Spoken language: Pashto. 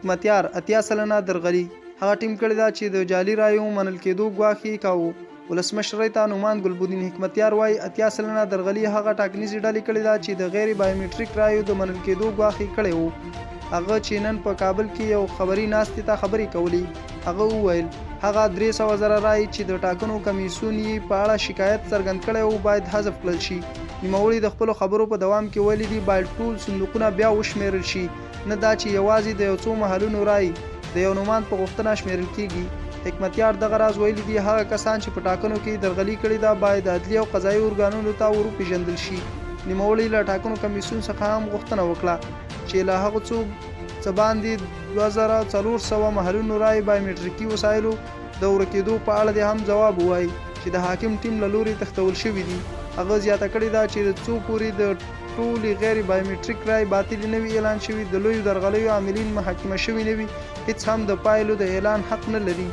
حکمتیار 80 سلنه درغلي. هغه ټیم کړی دا چې د جعلي رایو منل کېدو ګواښ یې کاوه. ولسمشر ریتا نومان ګلبدین حکمتیار وایي 80 سلنه درغلي هغه ټاکنیزې ډلې کړې ده چې د غیر بایومټریک رایو د منل کېدو ګواښ یې کړی و. هغه چې نن په کابل کې یو خبري ناستې ته خبرې کولې. هغه وویل هغه 300 زره رای چې د ټاکنو کمیسیون یې په اړه شکایت څرګند کړی و باید حذف کړل شي. نوموړي د خپلو خبرو په دوام کې ویلي دي باید ټول صندوقونه بیا وشمیرل شي، نه دا چې یوازې د یو څو محلونو رای د یو نومان په غوښتنه شمیرل کیږي. حکمتیار دغه راز ویلي دي هغه کسان چې په ټاکنو کې درغلي کړې ده باید عدلي او قضایي ارګانونو ته وروپېژندل شي. نوموړي له ټاکنو کمیسیون څخه هم غوښتنه وکړه چې له هغو څه باندې 2400 محلونو رای بایومټریکي وسایلو د ورکېدو په اړه د هم ځواب ووایي چې د حاکم ټیم له لوري تښتول شوي دي. هغه زیاته کړې ده چې د څو پورې د ټولې غیر بایومټریک رای باطل نه وي اعلان شوي د لویو درغلیو عاملین محاکمه شوي نه وي هیڅ هم د پایلو د اعلان حق نه لري.